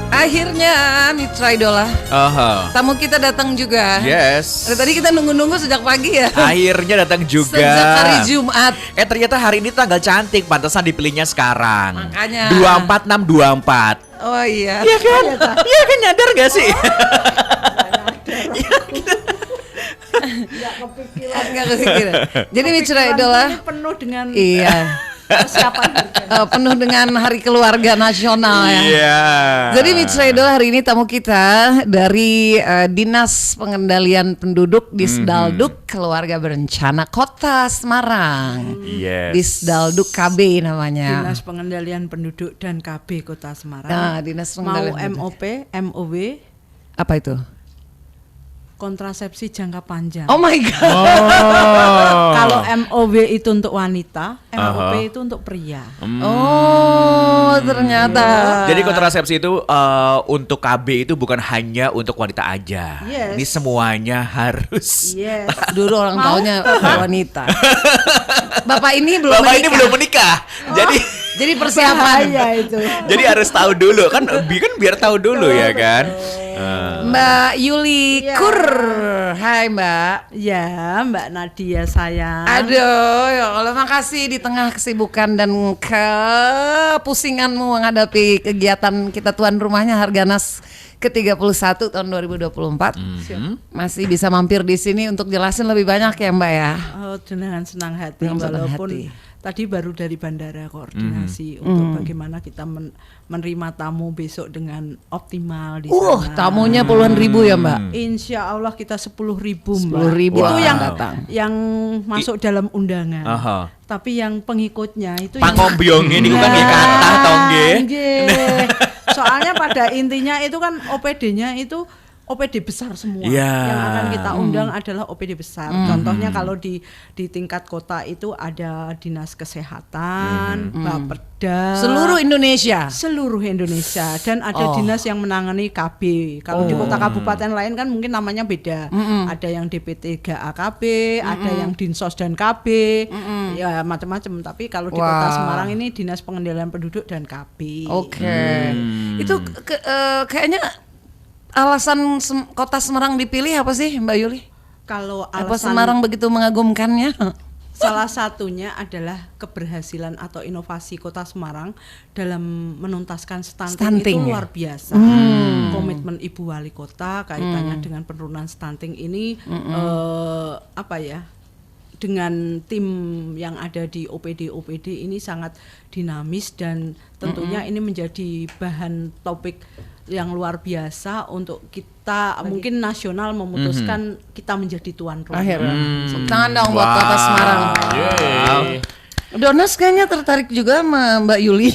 Akhirnya Mitra Idola, tamu kita datang juga. Yes. Dari tadi kita nunggu-nunggu sejak pagi ya. Akhirnya datang juga. Sejak hari Jumat. Ternyata hari ini tanggal cantik, pantesan dipilihnya sekarang. Makanya 24624. Oh iya. Iya kan? Iya kan, nyadar gak sih? Nggak kepikiran. Jadi Mitra Idola penuh dengan persiapan penuh dengan Hari Keluarga Nasional ya. Iya. Jadi Mitra Idola hari ini tamu kita dari Dinas Pengendalian Penduduk Disdalduk Keluarga Berencana Kota Semarang. Yes. Disdalduk KB namanya. Dinas Pengendalian Penduduk dan KB Kota Semarang. Nah, Dinas Mau Pengendalian MOP, MOW, apa itu? kontrasepsi jangka panjang. Oh my god. Kalau MOW itu untuk wanita, MOP itu untuk pria. Oh, ternyata. Jadi kontrasepsi itu untuk KB itu bukan hanya untuk wanita aja. Yes. Ini semuanya harus. Yes. Dulu orang taunya wanita. Bapak ini belum Bapak ini belum menikah. Jadi persiapan. Bahaya itu. Jadi harus tahu dulu kan biar tahu dulu ya kan. Mbak Yuli Ya. Kur. Hai Mbak. Ya, Mbak Nadia sayang. Aduh, ya Allah, makasih di tengah kesibukan dan kepusinganmu menghadapi kegiatan kita tuan rumahnya Harganas ke-31 tahun 2024. Masih bisa mampir di sini untuk jelasin lebih banyak ya Mbak ya. Oh, dengan senang hati, Dengan senang walaupun hati. tadi baru dari bandara koordinasi untuk bagaimana kita menerima tamu besok dengan optimal di sana. Tamunya puluhan ribu ya Mbak. Insya Allah kita 10.000 Mbak. 10.000 itu yang datang. yang masuk dalam undangan. Aha. Tapi yang pengikutnya itu Pangombyong ini kan ya kata toh nggih. nggih. Soalnya pada intinya itu kan OPD-nya itu OPD besar semua. Ya. Yang akan kita undang adalah OPD besar. Contohnya kalau di tingkat kota itu ada Dinas Kesehatan, Bapeda, Seluruh Indonesia. seluruh Indonesia, dan ada dinas yang menangani KB. Kalau di kota kabupaten lain kan mungkin namanya beda. Ada yang DPT 3A KB, ada yang Dinsos dan KB, ya macam-macam. Tapi kalau di kota Semarang ini Dinas Pengendalian Penduduk dan KB. Oke. Itu kayaknya alasan kota Semarang dipilih apa sih Mbak Yuli? Kalau Apa alasan Semarang begitu mengagumkannya? salah satunya adalah keberhasilan atau inovasi Kota Semarang dalam menuntaskan stunting itu Stunting, ya? luar biasa. Komitmen Ibu Wali Kota kaitannya dengan penurunan stunting ini dengan tim yang ada di OPD ini sangat dinamis, dan tentunya ini menjadi bahan topik yang luar biasa untuk kita mungkin nasional memutuskan kita menjadi tuan rumah. Akhirnya. Tangan dong buat Kota Semarang. Donas kayaknya tertarik juga sama Mbak Yuli.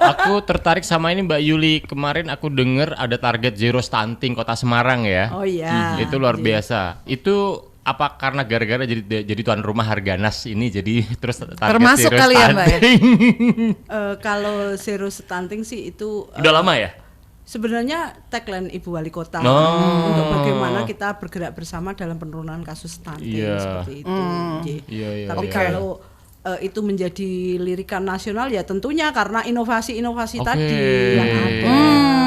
Aku tertarik sama ini Mbak Yuli. Kemarin aku dengar ada target zero stunting Kota Semarang ya. Oh iya. Itu luar biasa. Itu apa karena gara-gara jadi tuan rumah Harganas ini jadi terus target Termasuk zero kali ya Mbak ya? stunting? Kalau zero stunting sih itu Udah lama ya? sebenarnya tagline Ibu Wali Kota untuk bagaimana kita bergerak bersama dalam penurunan kasus stunting seperti itu. Iya. Tapi kalau itu menjadi lirikan nasional ya tentunya karena inovasi-inovasi tadi yang ada.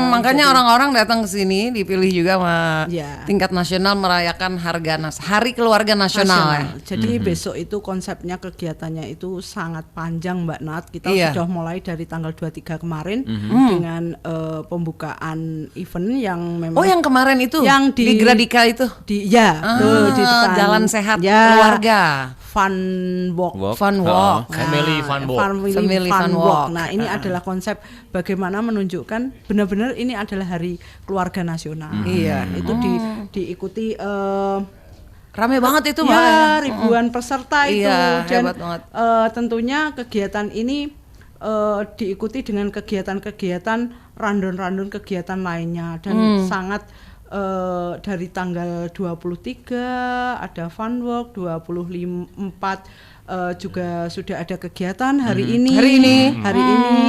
Makanya orang-orang datang ke sini dipilih juga sama Ya. tingkat nasional merayakan Harganas, Hari Keluarga Nasional. Ya. Jadi besok itu konsepnya kegiatannya itu sangat panjang Mbak Nat. Kita Iya. sudah mulai dari tanggal 23 kemarin dengan pembukaan event yang memang Oh yang kemarin itu Yang di Gradika itu di depan Jalan Sehat ya, Keluarga, Fun Walk. Fun Walk. Family Fun Walk. Family Fun Walk. Nah, ini Ah. adalah konsep bagaimana menunjukkan benar-benar ini adalah hari keluarga nasional. Iya. Itu diikuti Rame banget itu Mbak. ya ribuan peserta itu, Iya, dan hebat banget. tentunya kegiatan ini diikuti dengan kegiatan-kegiatan random kegiatan lainnya, dan sangat dari tanggal 23 ada Fun Walk, 24 juga sudah ada kegiatan hari ini. Hari ini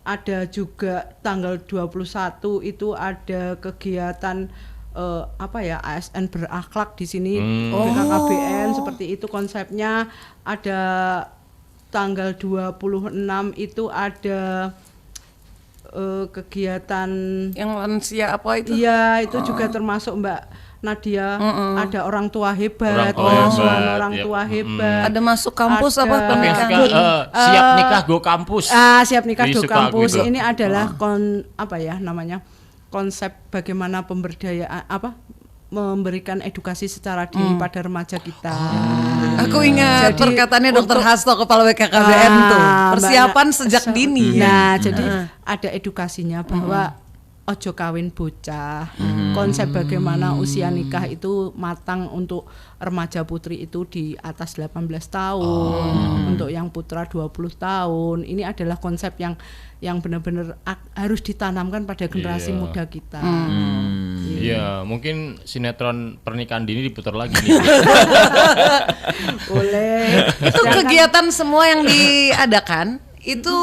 ada juga tanggal 21 itu ada kegiatan ASN berakhlak di sini, BKKBN seperti itu konsepnya. Ada tanggal 26 itu ada kegiatan Yang lansia apa itu? iya itu juga termasuk Mbak Nadia, ada orang tua hebat, Orang tua pengasuhan hebat, orang yep. tua hebat. Ada masuk kampus Ada. apa Tapi yang pernikahan? suka siap nikah go kampus. Siap nikah Jadi do suka kampus gitu. ini adalah apa ya namanya konsep bagaimana pemberdayaan memberikan edukasi secara dini pada remaja kita. Aku ingat Jadi, perkataannya Dr. untuk- Hasto kepala BKKBN tuh. Persiapan Mbak- sejak dini. Nah, jadi ada edukasinya bahwa ojo kawin bocah. Konsep bagaimana usia nikah itu matang untuk remaja putri itu di atas 18 tahun, untuk yang putra 20 tahun. Ini adalah konsep yang benar-benar harus ditanamkan pada generasi Iya. muda kita. Iya, mungkin sinetron pernikahan dini diputar lagi nih. Boleh. Itu kegiatan semua yang diadakan itu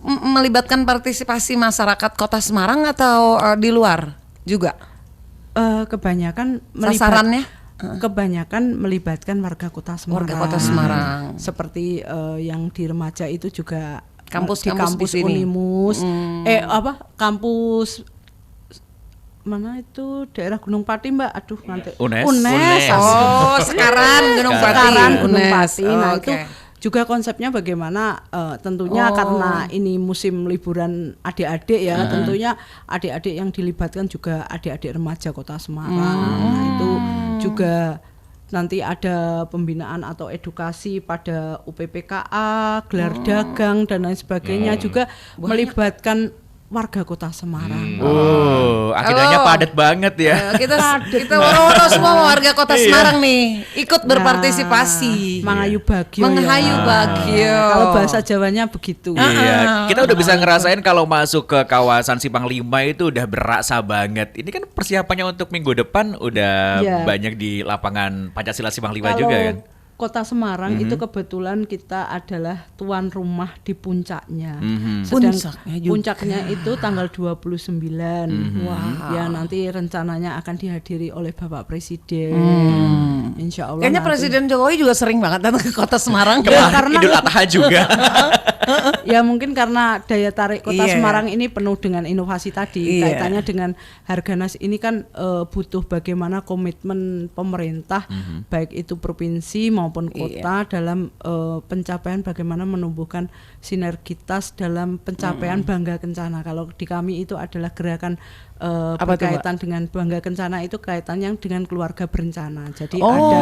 melibatkan partisipasi masyarakat Kota Semarang atau di luar juga? Kebanyakan Sasarannya? kebanyakan melibatkan warga Kota Semarang. Warga Kota Semarang. Seperti yang di remaja itu juga Kampus- di kampus kampus di sini. Unimus. Kampus mana itu daerah Gunung Pati Mbak? Aduh nanti. UNES. UNES. Oh, sekarang Gunung Pati. Sekarang Gunung UNES. Pati. Nah Oh, itu oke. juga konsepnya bagaimana tentunya karena ini musim liburan adik-adik ya, tentunya adik-adik yang dilibatkan juga adik-adik remaja Kota Semarang. Nah itu juga nanti ada pembinaan atau edukasi pada UPPKA, gelar dagang dan lain sebagainya juga melibatkan warga Kota Semarang. Akhirnya Halo. padat banget ya. Kita woro-woro semua warga Kota Semarang nih ikut berpartisipasi. Mangayu bagio. Menghayu ya. bagio. Kalau bahasa Jawanya begitu. Iya, kita udah bisa ngerasain kalau masuk ke kawasan Simpang 5 itu udah berasa banget. Ini kan persiapannya untuk minggu depan udah Iya. banyak di lapangan Pancasila Simpang 5 Kalau juga kan. Kota Semarang itu kebetulan kita adalah tuan rumah di puncaknya. Puncaknya juga. Puncaknya itu tanggal 29. Wah. Ya nanti rencananya akan dihadiri oleh Bapak Presiden. Insya Allah. Kayaknya nanti. Presiden Jokowi juga sering banget datang ke Kota Semarang. Kemarin karena- Idul Adha juga. Ya mungkin karena daya tarik Kota Iya. Semarang ini penuh dengan inovasi tadi. Iya. Kaitannya dengan Harganas ini kan butuh bagaimana komitmen pemerintah baik itu provinsi maupun kota dalam pencapaian bagaimana menumbuhkan sinergitas dalam pencapaian Bangga Kencana. Kalau di kami itu adalah gerakan Apa tuh, berkaitan dengan Bangga Kencana itu kaitannya dengan keluarga berencana. Jadi ada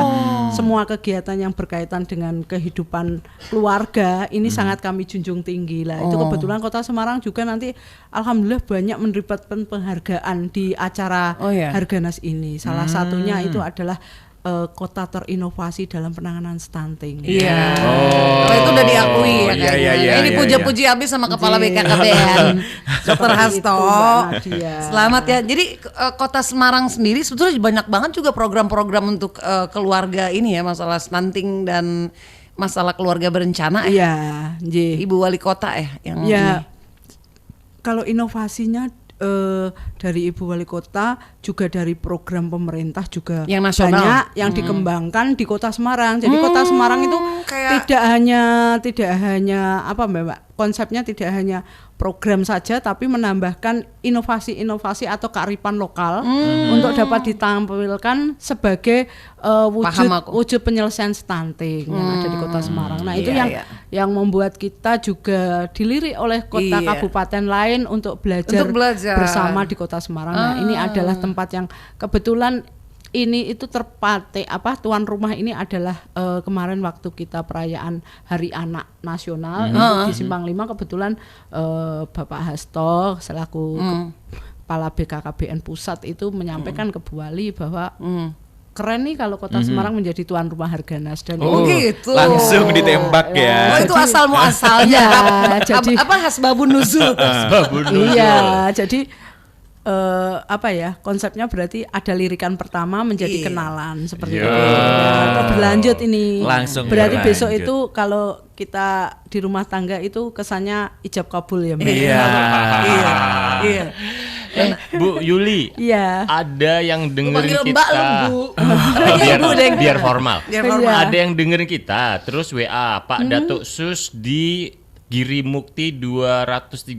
semua kegiatan yang berkaitan dengan kehidupan keluarga ini sangat kami junjung tinggi lah. Itu kebetulan Kota Semarang juga nanti alhamdulillah banyak mendapatkan penghargaan di acara Oh, iya. Harganas ini. Salah satunya itu adalah kota terinovasi dalam penanganan stunting. Iya. Kalau itu udah diakui ya iya, kayaknya. iya, Ini iya, puja-puji habis sama Kepala BKKBN, Dr. Hasto. Mbak Nadia. Selamat ya. Jadi Kota Semarang sendiri sebetulnya banyak banget juga program-program untuk keluarga ini ya, masalah stunting dan masalah keluarga berencana ya. Iya, nggih. Ibu Wali Kota ya yang Ya, ini. kalau inovasinya dari Ibu Wali Kota juga dari program pemerintah juga Yang nasional. banyak yang dikembangkan di Kota Semarang. Jadi Kota Semarang itu kayak- tidak hanya apa Mbak, konsepnya tidak hanya program saja tapi menambahkan inovasi-inovasi atau kearifan lokal untuk dapat ditampilkan sebagai Paham aku. wujud penyelesaian stunting yang ada di Kota Semarang. Nah, itu Iya, iya. yang membuat kita juga dilirik oleh kota Iya. kabupaten lain untuk belajar, Untuk belajar. bersama di Kota Semarang. Nah, ini adalah tempat yang kebetulan ini itu tuan rumah ini adalah kemarin waktu kita perayaan Hari Anak Nasional itu di Simpang 5 kebetulan Bapak Hasto selaku Kepala BKKBN Pusat itu menyampaikan ke Bu Wali bahwa keren nih kalau Kota Semarang menjadi tuan rumah Harganas dan Oh, gitu. Langsung ditembak Oh, ya. itu asal muasalnya. Ya, jadi- apa hasbabun nuzul. Iya, jadi konsepnya berarti ada lirikan pertama menjadi Iya. kenalan seperti Iya. itu. Nah, berlanjut ini. Langsung berarti besok berlanjut. itu kalau kita di rumah tangga itu kesannya ijab kabul ya, Mbak. Iya. Iya. Iya. Bu Yuli, Iya. ada yang dengerin panggil kita. Mbak lu, Bu. biar, Bu, Deng. biar formal. Biar formal. Iya. Ada yang dengerin kita, terus WA Pak Datuk Sus di Giri Mukti 230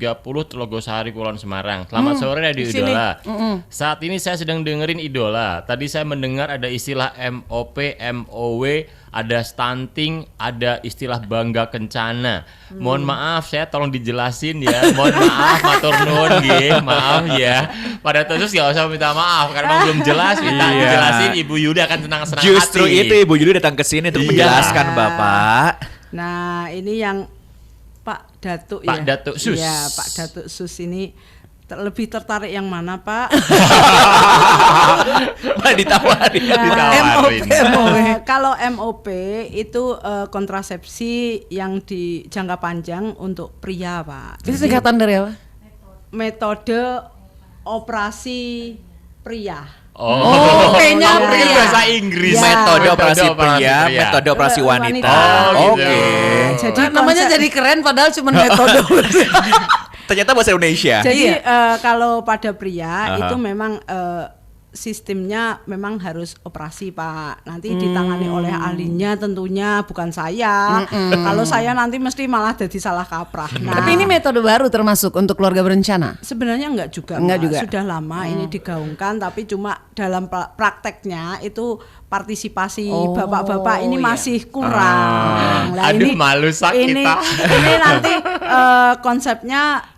Telogosari Kulon Semarang. Selamat sore Radio di sini. Idola. Saat ini saya sedang dengerin Idola. Tadi saya mendengar ada istilah MOP, MOW, ada stunting, ada istilah bangga kencana. Mohon maaf, saya tolong dijelasin ya. Mohon maaf, matur nuwun nggih. Maaf ya. Pada khusus nggak usah minta maaf karena belum jelas. Minta Iya. dijelasin, Ibu Yuli akan senang-senang hati. Justru itu Ibu Yuli datang ke sini untuk Iya. menjelaskan Bapak. Nah, ini yang Pak Datuk Pak ya. Datuk Sus. Iya, Pak Datuk Sus ini lebih tertarik yang mana, Pak? Ditawarin. Ditawarin. Kalau MOP itu kontrasepsi yang di jangka panjang untuk pria, Pak. Itu singkatan dari apa? Metode operasi pria. P-nya Itu pria. bahasa Inggris. Ya. Metode operasi pria, metode operasi wanita. Oh, Oke. gitu. Jadi Namanya konsep- jadi keren padahal cuma metode. Ternyata bahasa Indonesia. Jadi Iya. kalau pada pria Aha. itu memang sistemnya memang harus operasi, Pak. Nanti ditangani oleh ahlinya tentunya, bukan saya. Kalau saya nanti mesti malah jadi salah kaprah. Nah, Tapi ini metode baru termasuk untuk keluarga berencana. sebenarnya enggak juga, Enggak Mbak. juga. Sudah lama ini digaungkan, tapi cuma dalam prakteknya itu partisipasi bapak-bapak ini iya. masih kurang. Lah, Aduh, malu sak ini, kita. ini nanti konsepnya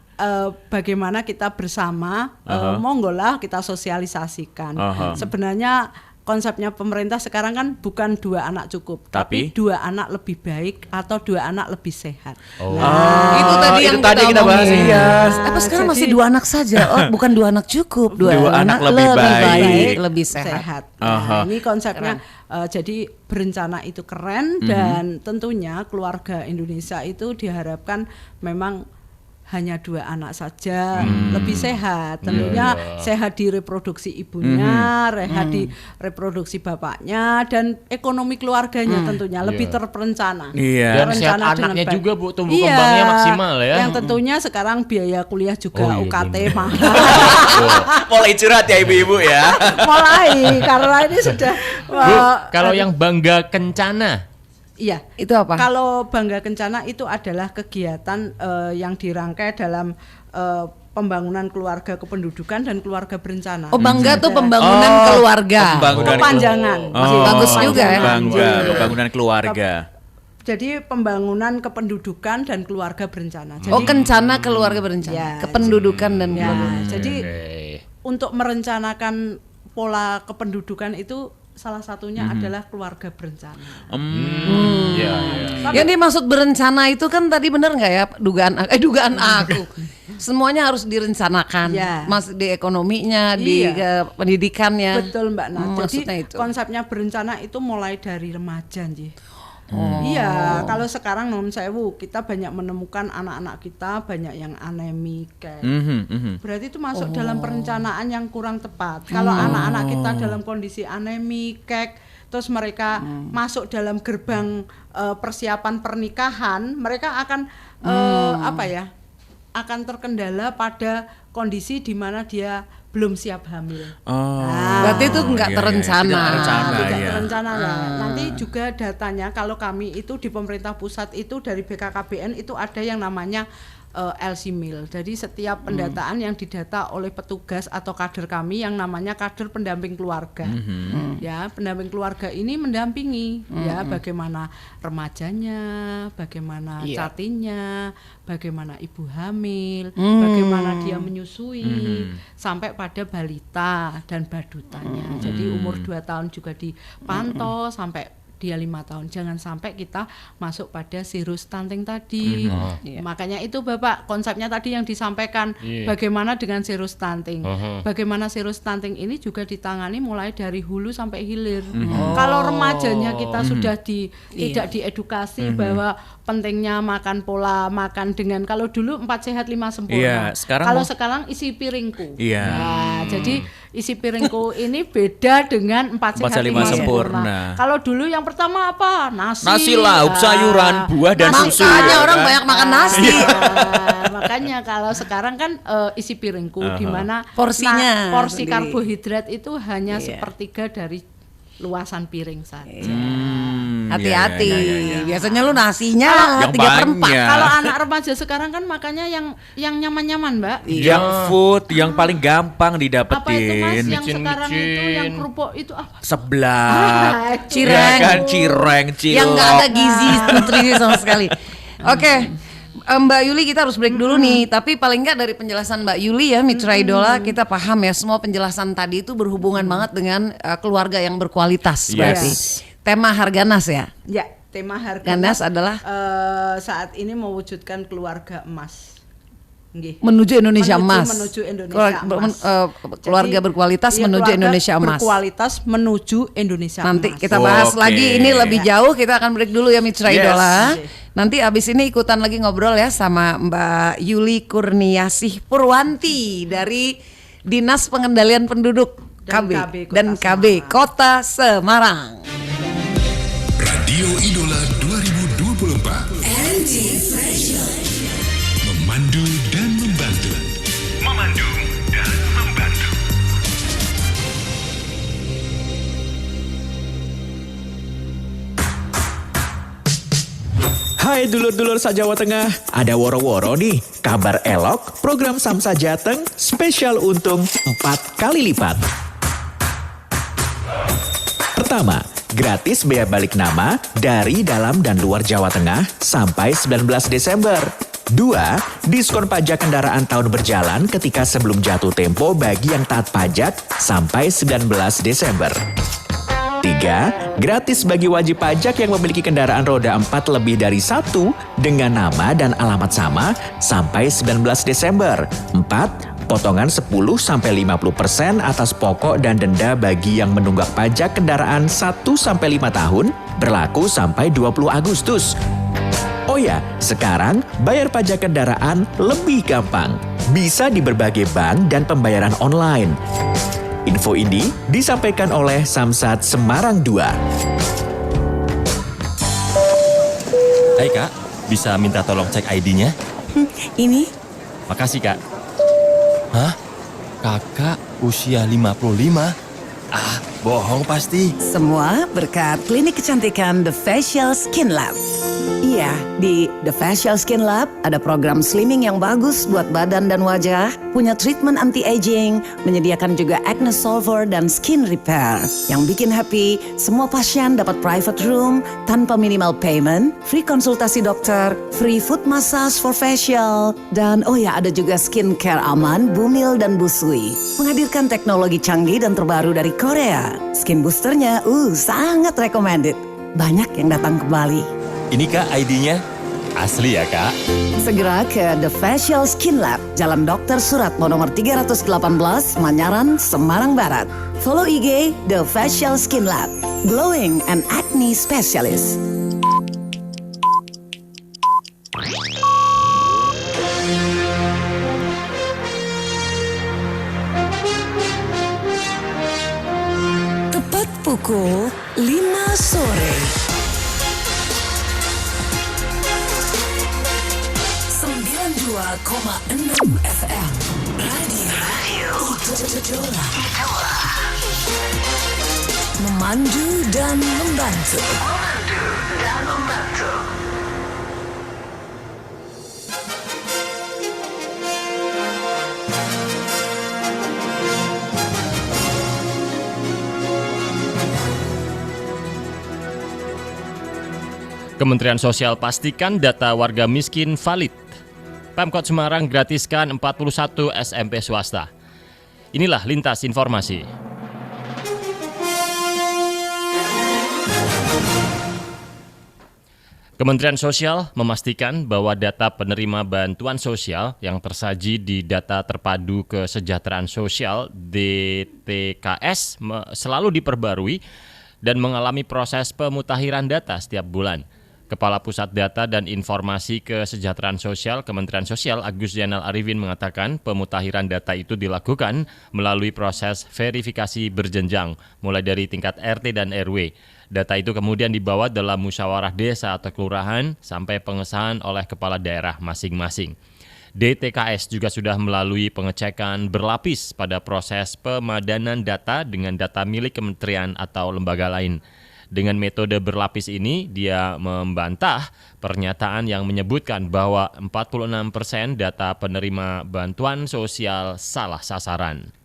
bagaimana kita bersama, monggo lah kita sosialisasikan. Sebenarnya konsepnya pemerintah sekarang kan bukan 2 anak cukup, tapi 2 anak lebih baik atau 2 anak lebih sehat. Itu tadi itu yang tadi kita bahas, omongin. iya. Apa sekarang Jadi- masih 2 anak saja? Oh, bukan 2 anak cukup, 2 Dua anak lebih baik. lebih sehat. Sehat. Aha. Nah, ini konsepnya jadi berencana itu keren dan tentunya keluarga Indonesia itu diharapkan memang hanya 2 anak saja lebih sehat. Tentunya sehat di reproduksi ibunya, sehat di reproduksi bapaknya dan ekonomi keluarganya tentunya lebih terperencana. Iya. Dan sehat Terencana dengan anaknya baik. juga, Bu, tumbuh kembangnya maksimal ya. Yang tentunya sekarang biaya kuliah juga Oh, iya, UKT benar. mahal. Mulai curhat ya ibu-ibu ya. Mulai karena ini sudah Bu, kalau yang bangga kencana, iya. Itu apa? Kalau Bangga Kencana itu adalah kegiatan yang dirangkai dalam pembangunan keluarga kependudukan dan keluarga berencana. Oh, bangga tuh pembangunan keluarga. Kepanjangan. Masih bagus juga ya. Bangga, pembangunan keluarga. Jadi pembangunan kependudukan dan keluarga berencana. Jadi, Oh, kencana keluarga berencana. Ya, Kependudukan dan ya, keluarga. jadi Oke. untuk merencanakan pola kependudukan itu salah satunya adalah keluarga berencana. Iya, iya. Yang dimaksud berencana itu kan tadi benar nggak ya dugaan aku. Semuanya harus direncanakan. Ya. Mas di ekonominya, di Iya. pendidikannya. Betul, Mbak Nah. Jadi Maksudnya itu. konsepnya berencana itu mulai dari remaja, Nji. Iya, kalau sekarang non sewu kita banyak menemukan anak-anak kita banyak yang anemik, berarti itu masuk dalam perencanaan yang kurang tepat. Kalau anak-anak kita dalam kondisi anemik, terus mereka masuk dalam gerbang persiapan pernikahan, mereka akan akan terkendala pada kondisi di mana dia belum siap hamil. Berarti itu nggak terencana. Tidak terencana, Tidak ya. terencana lah. Nanti juga datanya kalau kami itu di pemerintah pusat itu dari BKKBN itu ada yang namanya LC-MIL. Jadi setiap pendataan yang didata oleh petugas atau kader kami yang namanya kader pendamping keluarga. Ya, pendamping keluarga ini mendampingi ya bagaimana remajanya, bagaimana catinnya, bagaimana ibu hamil, bagaimana dia menyusui sampai pada balita dan badutanya. Jadi umur 2 tahun juga dipantau sampai dia 5 tahun. Jangan sampai kita masuk pada zero stunting tadi. Makanya itu Bapak konsepnya tadi yang disampaikan bagaimana dengan zero stunting. Bagaimana zero stunting ini juga ditangani mulai dari hulu sampai hilir. Kalau remajanya kita sudah tidak diedukasi bahwa pentingnya makan pola makan dengan kalau dulu 4 sehat 5 sempurna. Iya, sekarang kalau sekarang isi piringku. Iya. Nah, jadi isi piringku ini beda dengan 4 sehat 5 sempurna. Kalau dulu yang pertama apa? Nasi lauk, sayuran, buah dan susu. Makanya ya orang kan? banyak makan nasi. Makanya kalau sekarang kan isi piringku di mana Porsinya porsi sendiri. karbohidrat itu hanya sepertiga dari luasan piring saja. Hati-hati. ya, ya, ya. Biasanya lu nasinya Yang 3/4. banyak. Kalau anak remaja sekarang kan makannya yang nyaman-nyaman, Mbak. Junk food yang paling gampang Apa itu Mas didapetin. yang sekarang itu Micin-micin. yang kerupuk itu apa? Seblak, Cireng. ya kan, cireng, cilok. Yang nggak ada gizi nutrisi sama sekali. Oke. Mbak Yuli, kita harus break dulu nih. Tapi paling nggak dari penjelasan Mbak Yuli ya, Mitra Idola, kita paham ya semua penjelasan tadi itu berhubungan banget dengan keluarga yang berkualitas. Berarti tema Harganas ya. Ya, tema harga Ganas adalah saat ini mewujudkan keluarga emas. Nggih. menuju Indonesia emas. Menuju Indonesia emas. Keluarga Jadi, berkualitas iya, menuju keluarga Indonesia emas. Berkualitas menuju Indonesia Nanti emas. kita bahas Oke. lagi ini lebih jauh. Kita akan break dulu ya Mitra Yes. Idola. Nanti abis ini ikutan lagi ngobrol ya sama Mbak Yuli Kurniasih Purwanti dari Dinas Pengendalian Penduduk Dan KB KB Kota dan KB Kota Semarang. Radio Idola 2024 memandu dan membantu. Hai dulur-dulur Jawa Tengah, ada woro-woro nih, kabar elok, program Samsa Jateng, spesial untung 4 kali lipat. Pertama, gratis biaya balik nama dari dalam dan luar Jawa Tengah sampai 19 Desember. 2. Diskon pajak kendaraan tahun berjalan ketika sebelum jatuh tempo bagi yang taat pajak sampai 19 Desember. 3. Gratis bagi wajib pajak yang memiliki kendaraan roda 4 lebih dari 1 dengan nama dan alamat sama sampai 19 Desember. 4. Potongan 10-50% atas pokok dan denda bagi yang menunggak pajak kendaraan 1-5 tahun berlaku sampai 20 Agustus. Oh ya, sekarang bayar pajak kendaraan lebih gampang. Bisa di berbagai bank dan pembayaran online. Info ini disampaikan oleh Samsat Semarang 2. Hai Kak, bisa minta tolong cek ID-nya? Ini Makasih Kak. Hah? Kakak usia 55? Ah, bohong pasti. semua berkat klinik kecantikan The Facial Skin Lab. Iya, di The Facial Skin Lab ada program slimming yang bagus buat badan dan wajah, punya treatment anti-aging, menyediakan juga acne solver dan skin repair. Yang bikin happy, semua pasien dapat private room tanpa minimal payment, free konsultasi dokter, free foot massage for facial, dan oh ya ada juga skin care aman, Bumil dan Busui. Menghadirkan teknologi canggih dan terbaru dari Korea. Skin boosternya, sangat recommended. Banyak yang datang ke Bali. Ini Kak ID-nya. Asli ya Kak? Segera ke The Facial Skin Lab, Jalan Dr. Suratmo nomor 318, Manyaran, Semarang Barat. Follow IG The Facial Skin Lab, glowing and acne specialist. Tepat pukul 5 sore. 92,6 FM Radio Idola. Memandu dan membantu. Kementerian Sosial pastikan data warga miskin valid. Pemkot Semarang gratiskan 41 SMP swasta. Inilah lintas informasi. Kementerian Sosial memastikan bahwa data penerima bantuan sosial yang tersaji di Data Terpadu Kesejahteraan Sosial (DTKS) selalu diperbarui dan mengalami proses pemutakhiran data setiap bulan. Kepala Pusat Data dan Informasi Kesejahteraan Sosial Kementerian Sosial Agus Zainal Arifin mengatakan pemutakhiran data itu dilakukan melalui proses verifikasi berjenjang mulai dari tingkat RT dan RW. Data itu kemudian dibawa dalam musyawarah desa atau kelurahan sampai pengesahan oleh kepala daerah masing-masing. DTKS juga sudah melalui pengecekan berlapis pada proses pemadanan data dengan data milik kementerian atau lembaga lain. Dengan metode berlapis ini, dia membantah pernyataan yang menyebutkan bahwa 46% data penerima bantuan sosial salah sasaran.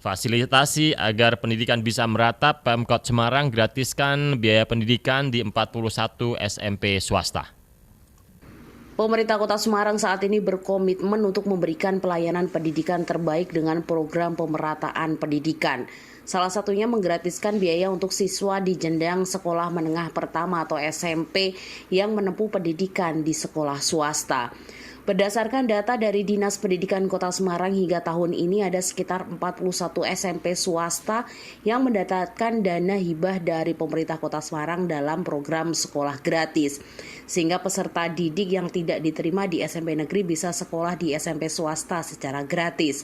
Fasilitasi agar pendidikan bisa merata, Pemkot Semarang gratiskan biaya pendidikan di 41 SMP swasta. Pemerintah Kota Semarang saat ini berkomitmen untuk memberikan pelayanan pendidikan terbaik dengan program pemerataan pendidikan. Salah satunya menggratiskan biaya untuk siswa di jenjang sekolah menengah pertama atau SMP yang menempuh pendidikan di sekolah swasta. Berdasarkan data dari Dinas Pendidikan Kota Semarang hingga tahun ini ada sekitar 41 SMP swasta yang mendapatkan dana hibah dari pemerintah Kota Semarang dalam program sekolah gratis. Sehingga peserta didik yang tidak diterima di SMP negeri bisa sekolah di SMP swasta secara gratis.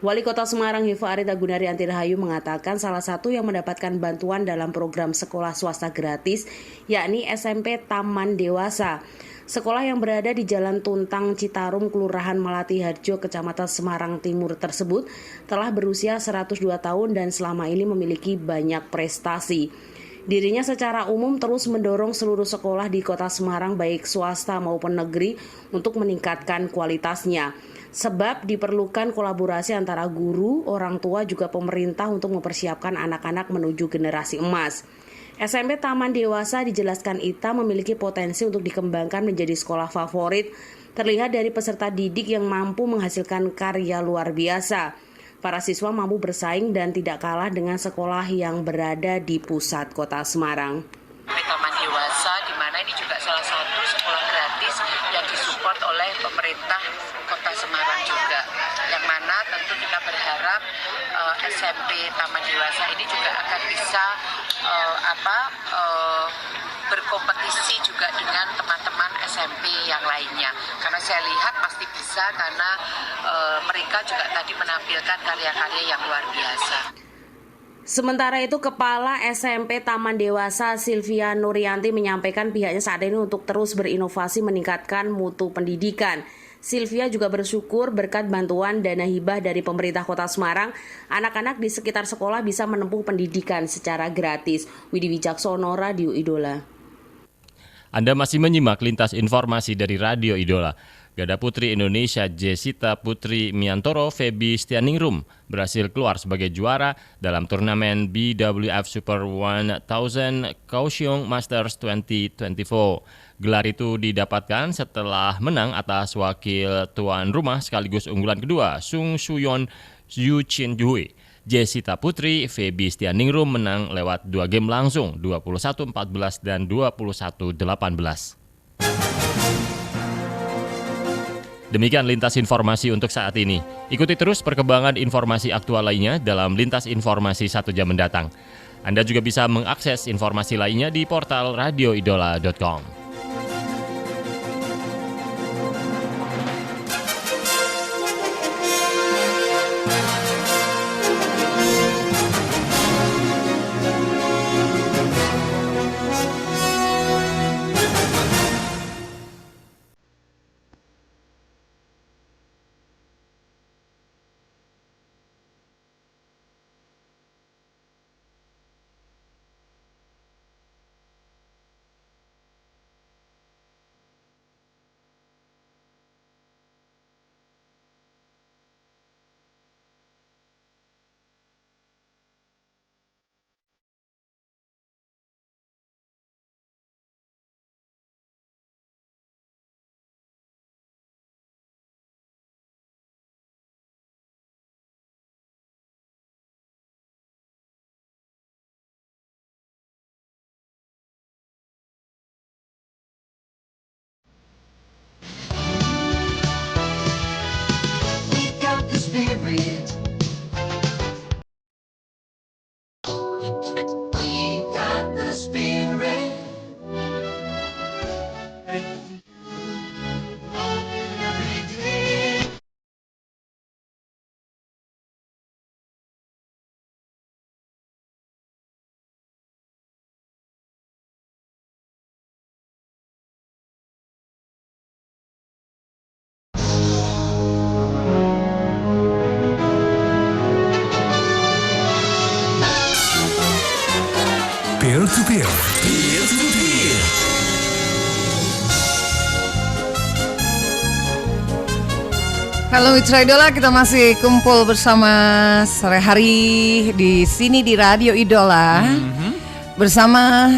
Wali Kota Semarang Hiva Arita Gunaryanti Rahayu mengatakan salah satu yang mendapatkan bantuan dalam program sekolah swasta gratis yakni SMP Taman Dewasa. Sekolah yang berada di Jalan Tuntang Citarum, Kelurahan Melati Harjo, Kecamatan Semarang Timur tersebut telah berusia 102 tahun dan selama ini memiliki banyak prestasi. Dirinya secara umum terus mendorong seluruh sekolah di Kota Semarang baik swasta maupun negeri untuk meningkatkan kualitasnya. Sebab diperlukan kolaborasi antara guru, orang tua juga pemerintah untuk mempersiapkan anak-anak menuju generasi emas. SMP Taman Dewasa dijelaskan Ita memiliki potensi untuk dikembangkan menjadi sekolah favorit, terlihat dari peserta didik yang mampu menghasilkan karya luar biasa. Para siswa mampu bersaing dan tidak kalah dengan sekolah yang berada di pusat Kota Semarang. Taman Dewasa, di mana ini juga salah satu sekolah gratis yang disupport oleh pemerintah Kota Semarang juga. Yang mana tentu kita berharap SMP Taman Dewasa ini juga akan bisa berkompetisi juga dengan teman-teman SMP yang lainnya. Karena saya lihat pasti bisa karena mereka juga tadi menampilkan karya-karya yang luar biasa. Sementara itu, Kepala SMP Taman Dewasa Sylvia Nuryanti menyampaikan pihaknya saat ini untuk terus berinovasi meningkatkan mutu pendidikan. Sylvia juga bersyukur berkat bantuan dana hibah dari pemerintah Kota Semarang, anak-anak di sekitar sekolah bisa menempuh pendidikan secara gratis. Widi Wijaksono, Radio Idola. Anda masih menyimak lintas informasi dari Radio Idola. Ganda putri Indonesia Jessita Putri Miantoro Feby Stianingrum berhasil keluar sebagai juara dalam turnamen BWF Super 1000 Kaohsiung Masters 2024. Gelar itu didapatkan setelah menang atas wakil tuan rumah sekaligus unggulan kedua Sung Suyon Yu Chin Jui. Jessita Putri Feby Stianingrum menang lewat 2 game langsung 21-14 dan 21-18. Demikian lintas informasi untuk saat ini. Ikuti terus perkembangan informasi aktual lainnya dalam lintas informasi 1 jam mendatang. Anda juga bisa mengakses informasi lainnya di portal radioidola.com. to Peel. Halo Mitra Idola, kita masih kumpul bersama sore hari di sini di Radio Idola bersama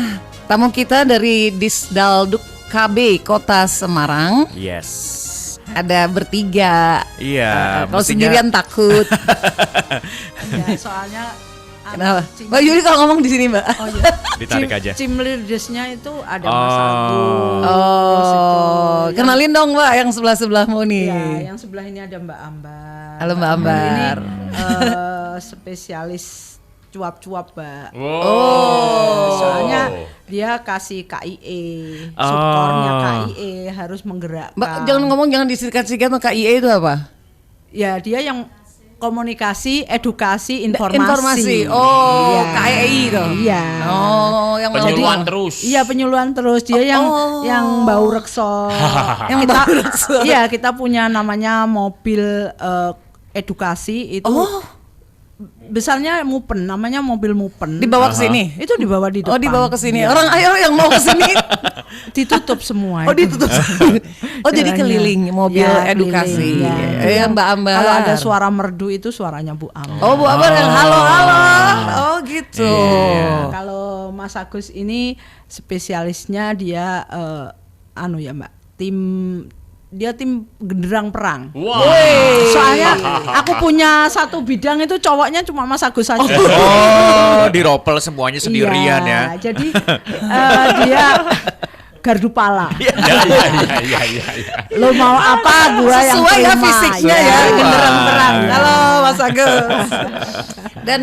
tamu kita dari Disdalduk KB Kota Semarang. Yes. Ada bertiga. Iya. Kalau mestinya- sendirian takut. Ya, soalnya Kenapa? Mbak Yuli kalau ngomong di sini, Mbak. Oh iya. Ditarik aja. Team leadersnya itu ada Oh. Mas Agung. Oh, kenalin dong Mbak yang sebelah-sebelahmu nih. Ya, yang sebelah ini ada Mbak Ambar. Halo Mbak Ambar. Ini spesialis cuap-cuap, Mbak. Wow. Soalnya dia kasih KIE, subkornya KIE harus menggerakkan. Mbak jangan disikat-sikat tuh KIE itu apa? Ya, dia yang komunikasi, edukasi, informasi. Informasi. Oh, Iya. KIE itu. Iya. Oh, yang Penyuluhan jadi- terus. Iya, penyuluhan terus. Dia yang bau rekso. Yang kita, bau rekso. Iya, kita punya namanya mobil edukasi itu. Besarnya Mupen, namanya mobil Mupen. Dibawa ke sini. Itu dibawa di depan. Oh, dibawa ke sini. Iya. Orang ayo yang mau ke sini. Ditutup semua. Oh, itu. ditutup. Oh, jadi Jalannya. keliling mobil Ya, edukasi. keliling, Ya, Mbak Ambar. Kalau ada suara merdu itu suaranya Bu Ambar. Oh, Bu Ambar yang halo. Oh, gitu. Kalau Mas Agus ini spesialisnya dia ya Mbak, dia tim genderang perang. Wow. Soalnya aku punya satu bidang itu cowoknya cuma Mas Agus saja. Oh, diropel semuanya sendirian Iya, ya. Jadi dia gardu pala. Ya. Lo mau apa gua yang Sesuai ya terima. fisiknya Iya. ya, genderang perang. Halo Mas Agus. Dan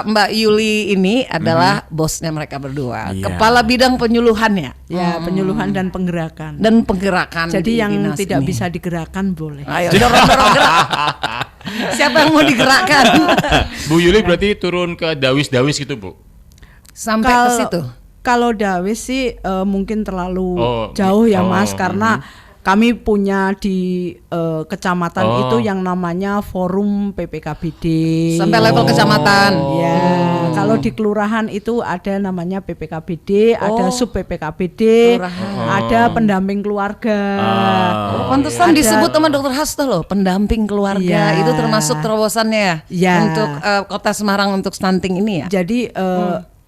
Mbak Yuli ini adalah bosnya mereka berdua, Iya. kepala bidang penyuluhannya Ya, penyuluhan dan penggerakan. dan penggerakan. Jadi di yang dinas tidak ini. bisa digerakkan boleh. Ayo dorong gerak. Siapa yang mau digerakkan? Bu Yuli berarti turun ke dawis-dawis gitu, Bu? Sampai ke situ. Kalau dawis sih mungkin terlalu Oh, jauh ya oh, Mas, karena kami punya di kecamatan Oh. itu yang namanya Forum PPKBD. Sampai level kecamatan. Ya, kalau di kelurahan itu ada namanya PPKBD, ada sub PPKBD, ada pendamping keluarga. Oh, pantesan Ada- disebut sama Dokter Hasto loh, pendamping keluarga. Iya. Itu termasuk terobosannya ya Iya. untuk Kota Semarang untuk stunting ini ya. Jadi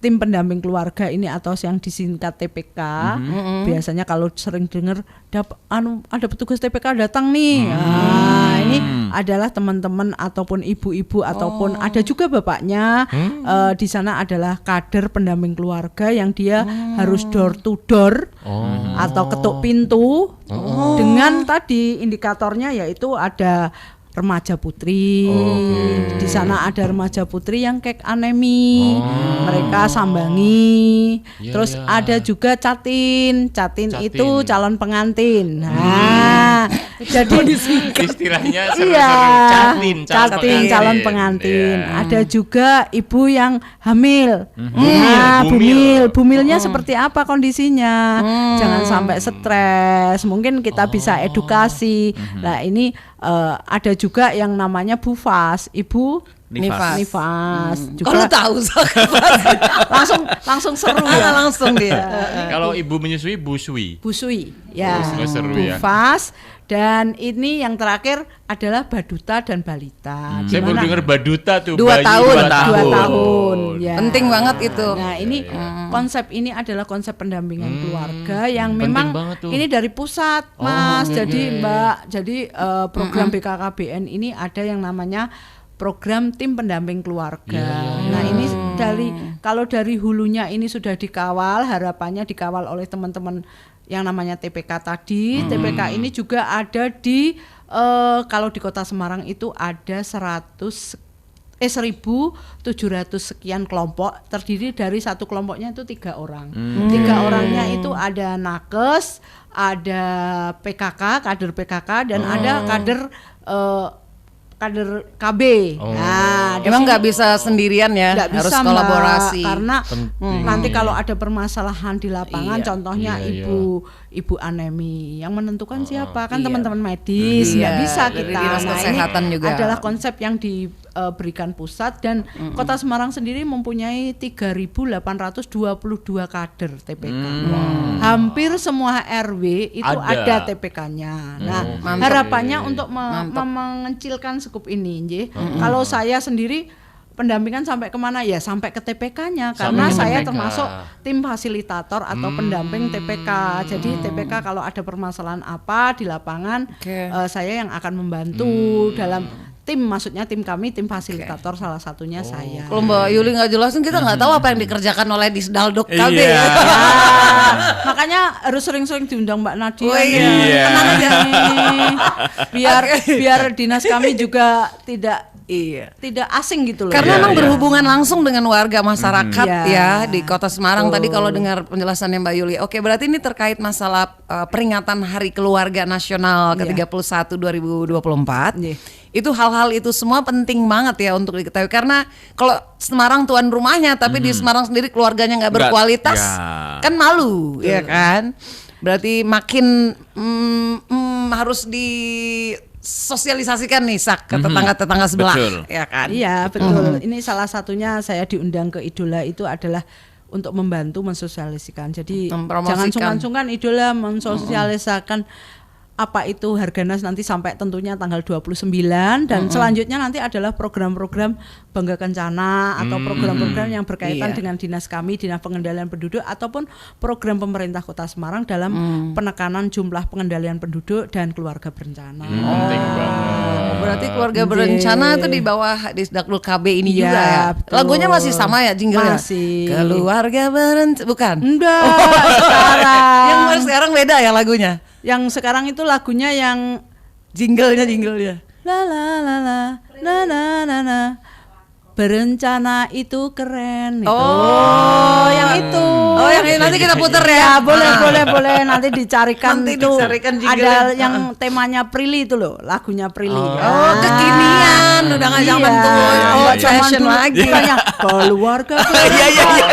tim pendamping keluarga ini atau yang disingkat TPK, biasanya kalau sering dengar ada petugas TPK datang nih. Nah, ini adalah teman-teman ataupun ibu-ibu ataupun ada juga bapaknya. Di sana adalah kader pendamping keluarga yang dia harus door to door atau ketuk pintu dengan tadi indikatornya yaitu ada remaja putri. Di sana ada remaja putri yang kek anemi. Mereka sambangi. Terus ada juga catin. Catin itu calon pengantin. Nah, jadi Istilahnya seru-seru. iya, Catin, calon pengantin. Iya. Ada juga ibu yang hamil. Bumil. Bumilnya seperti apa kondisinya? Jangan sampai stres. Mungkin kita bisa edukasi. Nah, ini ada juga yang namanya Bufas, Ibu Nifas. Nifas. Kalau Juga tahu langsung seru ya. langsung dia. Kalau ibu menyusui, busui. Busui, ya. Seru ya. Bufas. Dan ini yang terakhir adalah Baduta dan Balita. Saya baru dengar baduta tuh. 2 bayi tahun. 2 tahun. 2 tahun. Ya. Penting banget itu. Nah, ini konsep ini adalah konsep pendampingan keluarga yang penting memang banget tuh. ini dari pusat, Mas. iya, Jadi, iya. Mbak, jadi program BKKBN ini ada yang namanya program tim pendamping keluarga. Nah, ini kalau dari hulunya ini sudah dikawal, harapannya dikawal oleh teman-teman yang namanya TPK tadi. TPK ini juga ada di kalau di Kota Semarang itu ada 1.700 sekian kelompok, terdiri dari satu kelompoknya itu 3 orang. 3 orangnya itu ada nakes, ada PKK, kader PKK, dan ada kader KB. Nah, di Emang sini nggak bisa sendirian ya, nggak harus bisa, Mbak, kolaborasi. karena nanti kalau ada permasalahan di lapangan, Iya. contohnya Iya, ibu anemi, yang menentukan siapa kan Iya. teman-teman medis, nggak Iya, bisa dari kita. dinas Nah, kesehatan ini juga. adalah konsep yang berikan pusat dan Kota Semarang sendiri mempunyai 3.822 kader TPK. Hampir semua RW itu ada TPK-nya. Nah, harapannya untuk mengecilkan skup ini, nggih. Kalau saya sendiri pendampingan sampai kemana ya? Sampai ke TPK-nya karena saya termasuk tim fasilitator atau pendamping TPK. Jadi TPK kalau ada permasalahan apa di lapangan, saya yang akan membantu dalam tim, maksudnya tim kami, tim fasilitator salah satunya saya. Kalau Mbak Yuli nggak jelasin kita nggak tahu apa yang dikerjakan oleh Disdaldok KB. Iya. Makanya harus sering-sering diundang Mbak Nadia. Oh, iya. Tenang aja nih. Biar dinas kami juga tidak asing gitu loh. Karena memang berhubungan langsung dengan warga masyarakat ya di Kota Semarang. Tadi kalau dengar penjelasannya Mbak Yuli. Oke, berarti ini terkait masalah peringatan Hari Keluarga Nasional ke-31 2024. Itu hal-hal itu semua penting banget ya untuk diketahui karena kalau Semarang tuan rumahnya tapi di Semarang sendiri keluarganya nggak berkualitas kan malu ya kan. Berarti makin harus disosialisasikan nih ke tetangga-tetangga sebelah. Betul. Ya kan. Iya betul. Ini salah satunya saya diundang ke Idola itu adalah untuk membantu mensosialisasikan. Jadi jangan sungkan-sungkan Idola mensosialisasikan apa itu Harganas nanti sampai tentunya tanggal 29 dan selanjutnya nanti adalah program-program Bangga Kencana atau program-program yang berkaitan dengan dinas kami, Dinas Pengendalian Penduduk ataupun program pemerintah Kota Semarang dalam penekanan jumlah pengendalian penduduk dan keluarga berencana. Penting banget. Berarti keluarga berencana itu di bawah Disdakdul KB ini juga ya. Betul. Lagunya masih sama ya jinglenya? Masih. Keluarga berencana bukan? Enggak, sekarang. Yang sekarang beda ya lagunya. Yang sekarang itu lagunya yang jinglenya la la la la na na na na berencana itu keren itu. Oh, yang itu. Oh, yang ini nanti kita puter ya. Boleh nanti dicarikan Nanti itu. dicarikan Ada jinglenya. yang temanya Prilly itu loh, lagunya Prilly. Oh, kekinian, udah nggak zaman tua. Oh, zaman fashion dulu lagi. bukannya keluarga. Iya.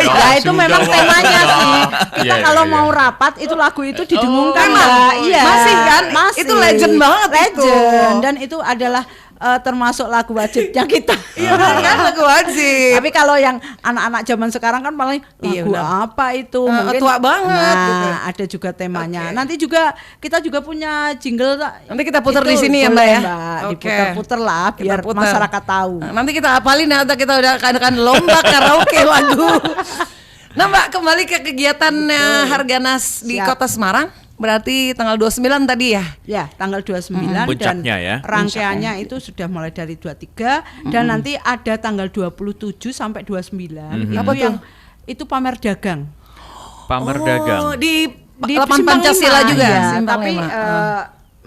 Nah, itu memang Sudah. temanya sih. Kita Iya, kalau iya. mau rapat itu lagu itu didengungkan, emang? Mbak. Iya. Masih kan? Masih. Itu legend banget itu. Legend. Dan itu adalah termasuk lagu wajibnya kita. Iya kan lagu wajib. Tapi kalau yang anak-anak zaman sekarang kan paling Iya, lagu benar. apa itu? Tua banget Nah, gitu. ada juga temanya. Oke. Nanti juga kita juga punya jingle. Nanti kita putar itu di sini ya, Mbak boleh, ya. Mbak. Oke. Diputar-putar lah Kita biar putar. masyarakat tahu. Nah, nanti kita hafalin ya, kita udah adakan lomba karaoke lagu. Nah Mbak, kembali ke kegiatannya Harganas di Siap. Kota Semarang. Berarti tanggal 29 tadi ya? Ya, tanggal 29 dan Puncaknya ya. rangkaiannya itu sudah mulai dari 23 dan nanti ada tanggal 27 sampai 29. Itu Apa tuh? yang itu pamer dagang. Pamer dagang. Di Di lapangan Simpang Pancasila Lima, juga. ya, Simpang tapi Lima.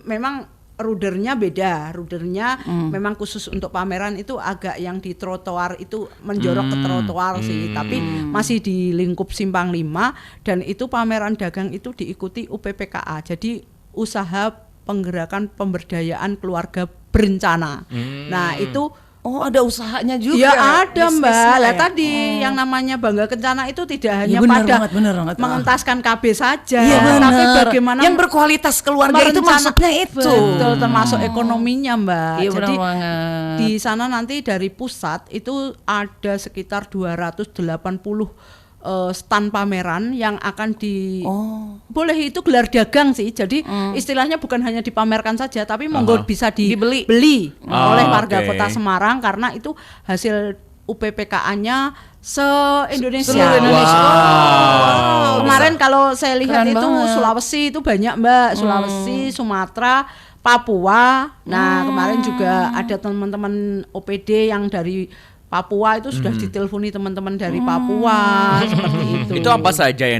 memang rudernya beda. Rudernya memang khusus untuk pameran itu agak yang di trotoar itu menjorok ke trotoar sih, tapi masih di lingkup Simpang 5 dan itu pameran dagang itu diikuti UPPKA. Jadi usaha penggerakan pemberdayaan keluarga berencana. Nah, itu Oh, ada usahanya juga. ya ada bisnisnya Mbak. Lah ya? tadi yang namanya Bangga Kencana itu tidak hanya benar pada banget, benar banget. mengentaskan KB saja, Iya tapi benar. bagaimana yang berkualitas keluarga itu merencana- maksudnya itu. Betul, termasuk ekonominya Mbak. Iya, benar Jadi banget. di sana nanti dari pusat itu ada sekitar 280 stand pameran yang akan boleh itu gelar dagang sih. Jadi istilahnya bukan hanya dipamerkan saja, tapi monggo bisa dibeli oleh warga oke. Kota Semarang karena itu hasil UPPKA-nya se-Indonesia. Seluruh Indonesia. Kemarin kalau saya lihat Keren itu banget. Sulawesi itu banyak Mbak, Sulawesi, Sumatera, Papua. Nah, kemarin juga ada teman-teman OPD yang dari Papua itu sudah diteleponi teman-teman dari Papua seperti itu. Itu apa saja yang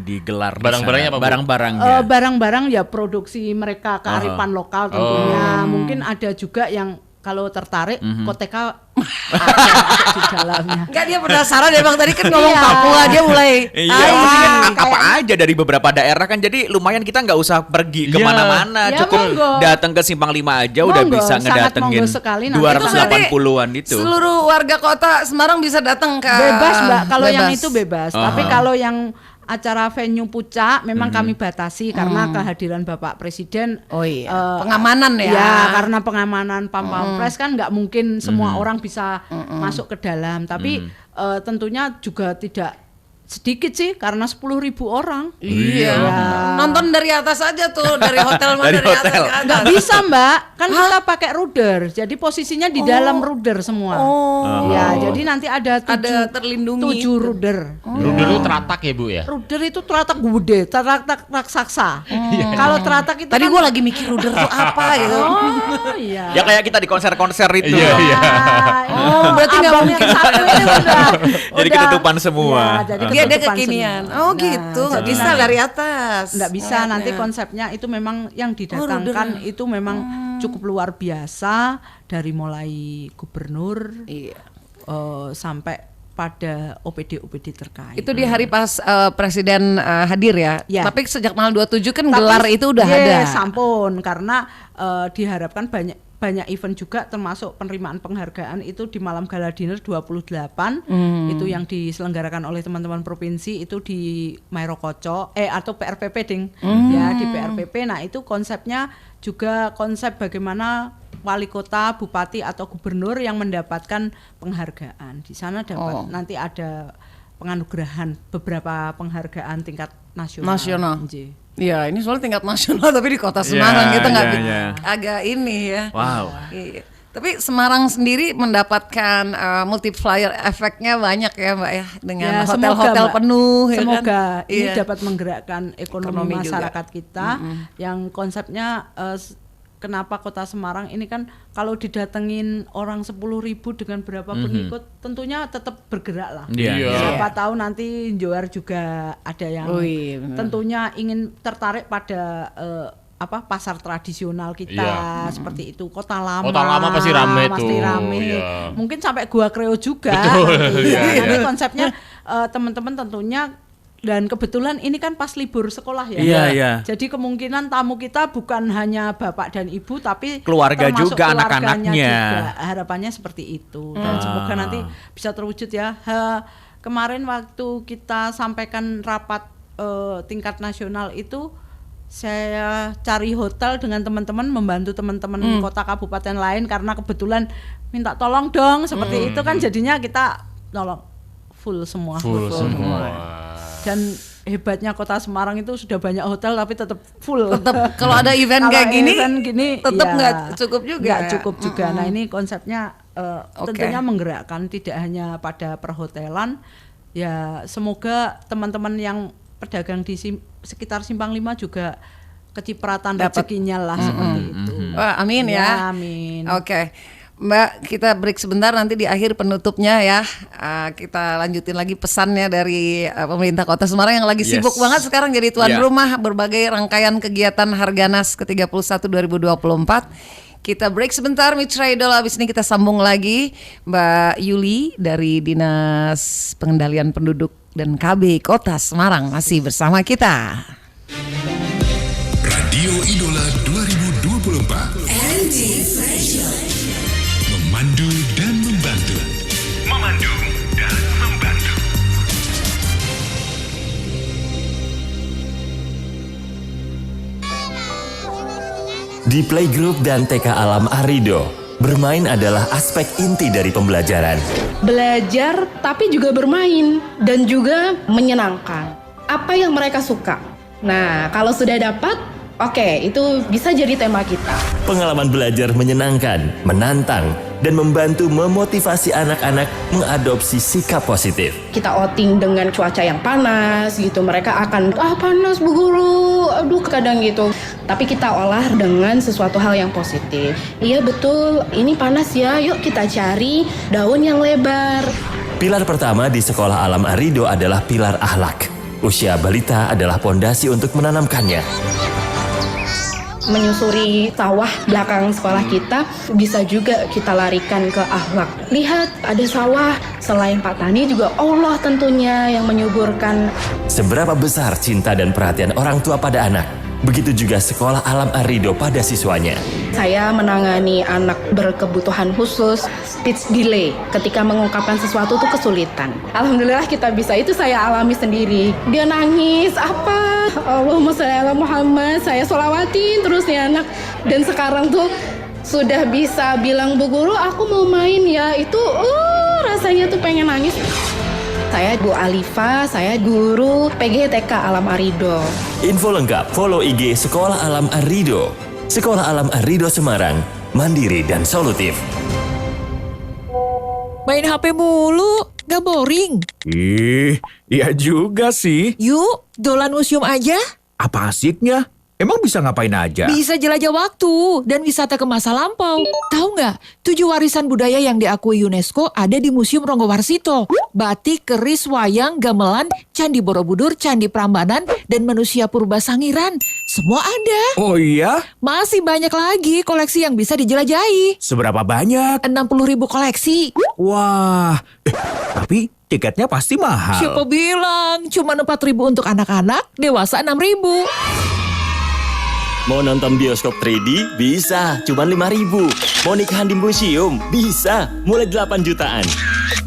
digelar di Barang-barangnya sana? apa, Bu? Barang-barangnya. Barang-barang ya produksi mereka kearifan lokal tentunya. Mungkin ada juga yang kalau tertarik koteka ada di dalamnya. Enggak, dia penasaran ya Bang, tadi kan ngomong Iya. Papua dia mulai. Iya, maksudnya apa aja dari beberapa daerah kan, jadi lumayan kita nggak usah pergi Iya. kemana-mana, Ya, cukup monggo. datang ke Simpang 5 aja udah Monggo, bisa sangat ngedatengin monggo sekali. Nanti 280-an itu. Seluruh warga kota Semarang bisa datang ke Bebas Mbak, kalau yang bebas. itu bebas. Tapi kalau yang acara venue puncak memang kami batasi karena kehadiran Bapak Presiden. Oh iya, pengamanan ya. Ya, karena pengamanan Pampres kan nggak mungkin semua orang bisa masuk ke dalam. Tapi tentunya juga tidak sedikit sih karena 10.000 orang. Iya. Ya. Nonton dari atas aja tuh, dari hotel mana Dari dari atas hotel. ke atas. Nggak bisa Mbak, kan kita pakai rudder, jadi posisinya di dalam rudder semua. Ya, jadi nanti ada terlindungi 7 itu. rudder. Rudder itu teratak ya Bu ya? Rudder itu teratak gede, teratak raksasa. Kalau teratak itu Tadi kan gue lagi mikir rudder tuh apa gitu. Oh iya. Ya kayak kita di konser-konser itu. Iya, iya. Oh, berarti nggak Abang yang mungkin. satu ini Jadi ketutupan semua. Ya, jadi Dia ada ketutupan kekinian. semua. Oh Nah, gitu, nggak jadi bisa nanti- dari atas. Nggak bisa, nanti konsepnya itu memang yang didatangkan itu memang cukup luar biasa, dari mulai gubernur Iya. sampai pada OPD terkait. Itu di hari pas presiden hadir ya. Ya. Tapi sejak tanggal 27 kan Tapi, gelar itu udah ada. Sampun, karena diharapkan banyak event juga, termasuk penerimaan penghargaan itu di malam gala dinner 28 itu yang diselenggarakan oleh teman-teman provinsi itu di Mairokoco atau PRPP ding ya, di PRPP. Nah itu konsepnya juga konsep bagaimana wali kota, bupati atau gubernur yang mendapatkan penghargaan di sana dapat nanti ada penganugerahan beberapa penghargaan tingkat nasional. Nggih. Iya, ini soalnya tingkat nasional tapi di kota Semarang kita nggak iya. agak ini ya. Wow. Iya. Tapi Semarang sendiri mendapatkan multiplier efeknya banyak ya Mbak ya, dengan Ya, hotel-hotel semoga, Mbak. penuh. Ya Semoga kan? ini Iya. dapat menggerakkan ekonomi masyarakat kita yang konsepnya kenapa kota Semarang ini kan kalau didatengin orang 10.000 dengan berapa pengikut tentunya tetap bergerak lah. Iya. Siapa tahu nanti Johar juga ada yang Oh iya, benar. tentunya ingin tertarik pada pasar tradisional kita seperti itu. Kota Lama. Kota Lama pasti rame tuh. rame. Iya. Mungkin sampai Gua Kreo juga. Betul, nanti. iya, iya. Nanti konsepnya teman-teman tentunya, dan kebetulan ini kan pas libur sekolah ya. Iya, iya. Jadi kemungkinan tamu kita bukan hanya bapak dan ibu tapi Keluarga termasuk juga, keluarganya anak-anaknya. juga. Harapannya seperti itu. Dan semoga nanti bisa terwujud ya. Kemarin waktu kita sampaikan rapat tingkat nasional itu, saya cari hotel dengan teman-teman, membantu teman-teman kota kabupaten lain karena kebetulan minta tolong dong seperti itu kan, jadinya kita tolong full semua. Full semua. Dan hebatnya kota Semarang itu sudah banyak hotel tapi tetap full. Tetap kalau ada event Kalau kayak gini, event gini tetap ya, nggak cukup juga. nggak cukup juga. Nah ini konsepnya Oke. tentunya menggerakkan tidak hanya pada perhotelan. Ya semoga teman-teman yang pedagang di sekitar Simpang 5 juga kecipratan Dapat. rezekinya lah seperti itu. Wah, amin ya. Amin. Oke. Mbak, kita break sebentar, nanti di akhir penutupnya ya kita lanjutin lagi pesannya dari pemerintah Kota Semarang yang lagi Yes. sibuk banget sekarang jadi tuan Yeah. rumah berbagai rangkaian kegiatan Harganas ke-31 2024. Kita break sebentar, Mitra Idola. Abis ini kita sambung lagi Mbak Yuli dari Dinas Pengendalian Penduduk dan KB Kota Semarang masih bersama kita. Radio Idola 2024. Memandu dan membantu. Memandu dan membantu. Di Playgroup dan TK Alam Arido, bermain adalah aspek inti dari pembelajaran. Belajar tapi juga bermain dan juga menyenangkan. Apa yang mereka suka. Nah, kalau sudah dapat, oke, itu bisa jadi tema kita. Pengalaman belajar menyenangkan, menantang, dan membantu memotivasi anak-anak mengadopsi sikap positif. Kita outing dengan cuaca yang panas gitu. Mereka akan, panas Bu Guru, aduh kadang gitu. Tapi kita olah dengan sesuatu hal yang positif. Iya betul, ini panas ya, yuk kita cari daun yang lebar. Pilar pertama di Sekolah Alam Arido adalah pilar akhlak. Usia balita adalah pondasi untuk menanamkannya. Menyusuri sawah belakang sekolah kita, bisa juga kita larikan ke akhlak. Lihat, ada sawah, selain Pak Tani juga Allah tentunya yang menyuburkan. Seberapa besar cinta dan perhatian orang tua pada anak? Begitu juga Sekolah Alam Arido pada siswanya. Saya menangani anak berkebutuhan khusus, speech delay. Ketika mengungkapkan sesuatu tuh kesulitan. Alhamdulillah kita bisa, itu saya alami sendiri. Dia nangis, apa? Allahumma sholli ala Muhammad, saya sholawatin terus nih anak. Dan sekarang tuh sudah bisa bilang, Bu Guru aku mau main ya. Itu rasanya tuh pengen nangis. Saya Bu Alifa, saya guru PGTK Alam Arido. Info lengkap follow IG Sekolah Alam Arido. Sekolah Alam Arido Semarang, mandiri dan solutif. Main HP mulu, gak boring. Ih, iya juga sih. Yuk, dolan museum aja. Apa asiknya? Emang bisa ngapain aja? Bisa jelajah waktu dan wisata ke masa lampau. Tahu nggak? 7 warisan budaya yang diakui UNESCO ada di Museum Ronggowarsito. Batik, keris, wayang, gamelan, Candi Borobudur, Candi Prambanan, dan manusia purba Sangiran. Semua ada. Oh iya? Masih banyak lagi koleksi yang bisa dijelajahi. Seberapa banyak? 60.000 koleksi. Wah, tapi tiketnya pasti mahal. Siapa bilang? Cuma 4.000 untuk anak-anak, dewasa 6.000. Mau nonton bioskop 3D? Bisa, cuma 5.000. Mau nikahan di museum? Bisa, mulai 8 jutaan.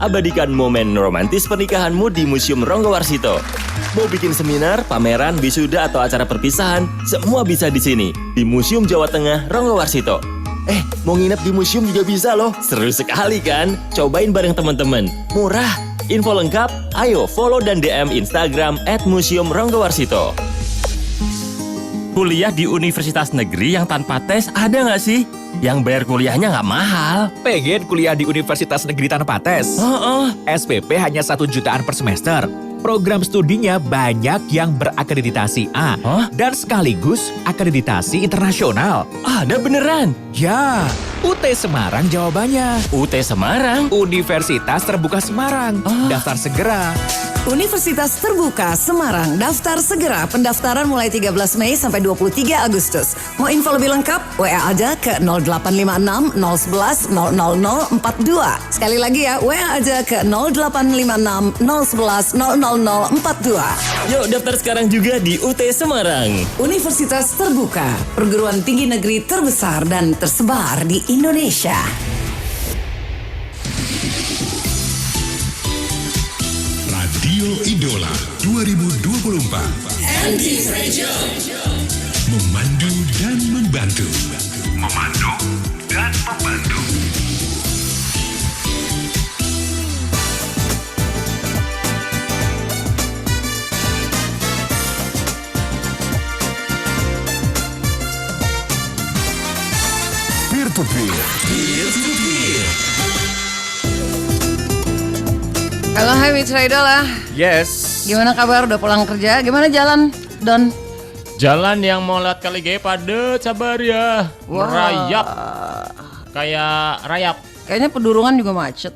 Abadikan momen romantis pernikahanmu di Museum Ronggowarsito. Mau bikin seminar, pameran, wisuda, atau acara perpisahan? Semua bisa di sini, di Museum Jawa Tengah Ronggowarsito. Mau nginep di museum juga bisa loh. Seru sekali kan? Cobain bareng teman-teman. Murah. Info lengkap, ayo follow dan DM Instagram @museumronggowarsito. Kuliah di universitas negeri yang tanpa tes ada nggak sih? Yang bayar kuliahnya nggak mahal. Pengen kuliah di universitas negeri tanpa tes? SPP hanya 1 jutaan per semester. Program studinya banyak yang berakreditasi A dan sekaligus akreditasi internasional. Ada beneran? Ya, UT Semarang jawabannya. UT Semarang? Universitas Terbuka Semarang. Daftar segera. Universitas Terbuka Semarang, daftar segera. Pendaftaran mulai 13 Mei sampai 23 Agustus. Mau info lebih lengkap? WA aja ke 0856 011 00042. Sekali lagi ya, WA aja ke 0856 011 00042. Yuk daftar sekarang juga di UT Semarang. Universitas Terbuka, perguruan tinggi negeri terbesar dan tersebar di Indonesia. Radio Idola 2024. Andy Fragile. Memandu dan membantu. Memandu dan membantu. Peer to peer. Peer to peer. Halo, hai Mitra Idola. Yes. Gimana kabar? Udah pulang kerja? Gimana jalan, Don? Jalan yang mau lihat kali gaya padet, sabar ya. Merayap. Kayak rayap. Kayaknya Pedurungan juga macet.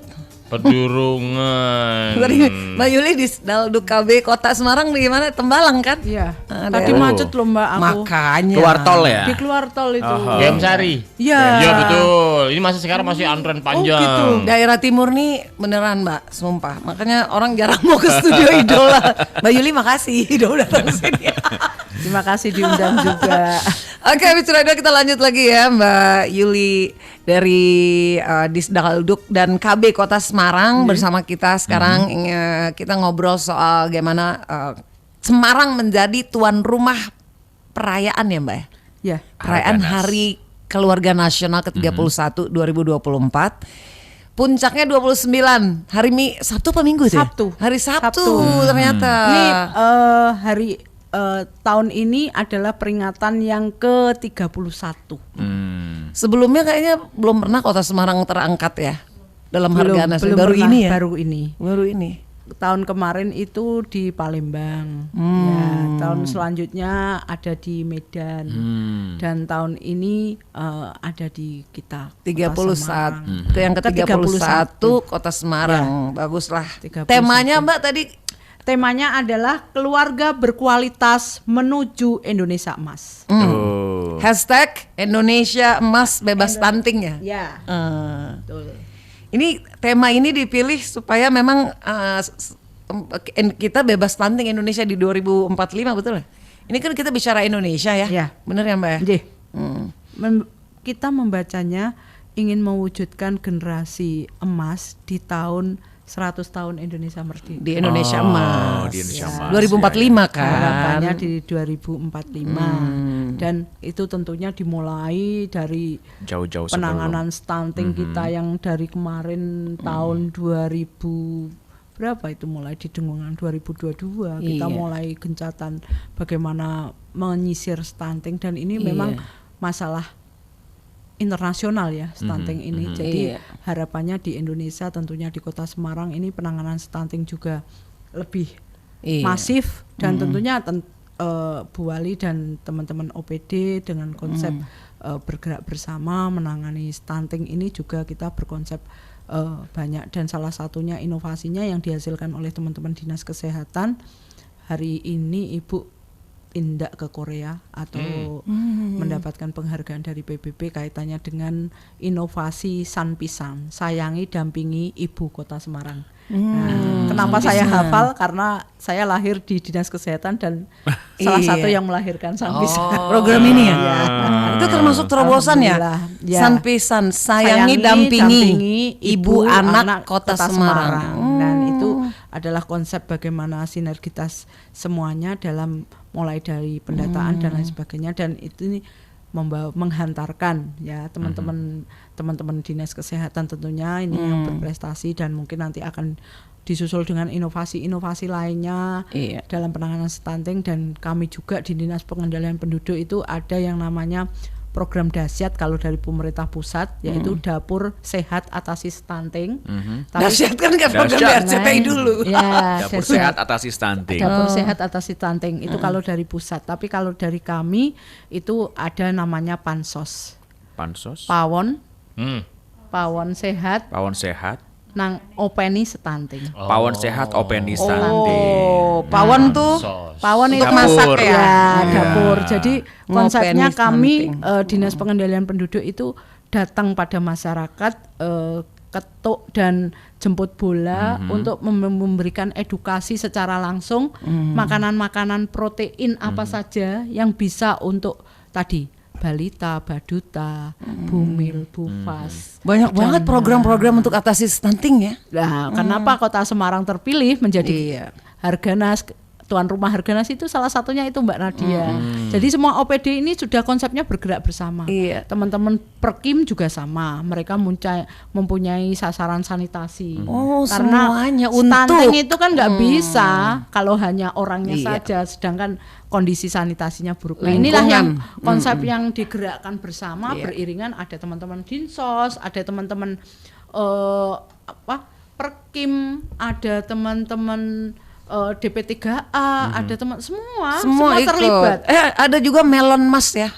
Pedurungan. Tadi Mbak Yuli di Dalduk KB Kota Semarang di mana? Tembalang kan? Iya. Tadi macet loh Mbak aku. Makanya. Keluar tol ya? Di keluar tol itu. Game Sari. Iya. Iya betul. Ini masih sekarang masih antrean panjang. Oh, gitu. Daerah timur nih beneran Mbak, sumpah. Makanya orang jarang mau ke studio Idola. Mbak Yuli makasih udah datang ke sini. Terima kasih diundang juga. Oke, Mitra Idola, kita lanjut lagi ya Mbak Yuli dari Disdalduk dan KB Kota Semarang bersama kita sekarang. Kita ngobrol soal bagaimana Semarang menjadi tuan rumah perayaan ya Mbak. Ya. Perayaan Hari Keluarga Nasional ke-31 2024. Puncaknya 29 hari Sabtu apa Minggu tuh? Sabtu. Hari Sabtu ternyata. Ini hari tahun ini adalah peringatan yang ke-31. Sebelumnya kayaknya belum pernah Kota Semarang terangkat ya dalam harga nasional. Baru pernah, ini ya? Baru ini. Tahun kemarin itu di Palembang. Ya, tahun selanjutnya ada di Medan. Dan tahun ini ada di kita 31. Yang ke-31 Kota Semarang. Ya. Baguslah. 31. Temanya Mbak tadi? Temanya adalah keluarga berkualitas menuju Indonesia Emas. Hashtag Indonesia Emas bebas stunting ya? Ya. Betul. Ini tema ini dipilih supaya memang kita bebas stunting Indonesia di 2045, betul ya? Ini kan kita bicara Indonesia ya, Ya. bener ya Mbak ya? Nggih. Kita membacanya ingin mewujudkan generasi emas di tahun 100 tahun Indonesia Merdeka. Di Indonesia Emas. di Indonesia Emas. 2045 kan. Harapannya di 2045 dan itu tentunya dimulai dari Jauh-jauh penanganan stunting kita yang dari kemarin tahun 2000 berapa itu mulai di dengungan 2022 kita Iya. mulai gencatan bagaimana menyisir stunting dan ini memang masalah internasional ya stunting ini. Jadi harapannya di Indonesia tentunya di Kota Semarang ini penanganan stunting juga lebih masif dan tentunya Bu Wali dan teman-teman OPD dengan konsep bergerak bersama menangani stunting ini juga kita berkonsep banyak dan salah satunya inovasinya yang dihasilkan oleh teman-teman Dinas Kesehatan. Hari ini Ibu tindak ke Korea atau mendapatkan penghargaan dari PBB kaitannya dengan inovasi Sanpisan, sayangi dampingi Ibu Kota Semarang. Nah, kenapa saya hafal? Karena saya lahir di Dinas Kesehatan dan salah satu yang melahirkan Sanpisan. Program ini ya? Itu termasuk terobosan ya? Alhamdulillah. Ya. Sanpisan, sayangi dampingi Ibu Anak Kota Semarang. Dan itu adalah konsep bagaimana sinergitas semuanya dalam mulai dari pendataan dan lain sebagainya dan itu ini menghantarkan ya teman-teman Dinas Kesehatan tentunya ini yang berprestasi dan mungkin nanti akan disusul dengan inovasi-inovasi lainnya dalam penanganan stunting dan kami juga di Dinas Pengendalian Penduduk itu ada yang namanya program dahsyat kalau dari pemerintah pusat yaitu Dapur Sehat Atasi Stunting. Dahsyat kan nggak program RCTI dulu. Ya, Dapur Sehat Atasi Stunting. Dapur Sehat Atasi Stunting itu kalau dari pusat, tapi kalau dari kami itu ada namanya Pansos. Pansos. Pawon Sehat Pawon Sehat. nang openi stunting. Pawon Sehat openi stunting. Pawon tuh Pawon itu untuk masak ya. Dapur. Jadi konsepnya Ngopeni kami stunting. Dinas Pengendalian Penduduk itu datang pada masyarakat ketuk dan jemput bola untuk memberikan edukasi secara langsung makanan-makanan protein apa saja yang bisa untuk tadi balita, baduta, bumil, bufas. Banyak banget program-program untuk atasi stunting ya. Nah, kenapa Kota Semarang terpilih menjadi Harganas, tuan rumah Harganas itu salah satunya itu Mbak Nadia. Jadi semua OPD ini sudah konsepnya bergerak bersama. Teman-teman Perkim juga sama. Mereka mempunyai sasaran sanitasi. Karena semuanya stunting untuk itu kan nggak bisa kalau hanya orangnya saja, sedangkan kondisi sanitasinya buruk. Nah, inilah yang konsep yang digerakkan bersama beriringan. Ada teman-teman Dinsos, ada teman-teman Perkim, ada teman-teman DP3A, ada teman semua ikut. terlibat. Ada juga Melon Mas ya.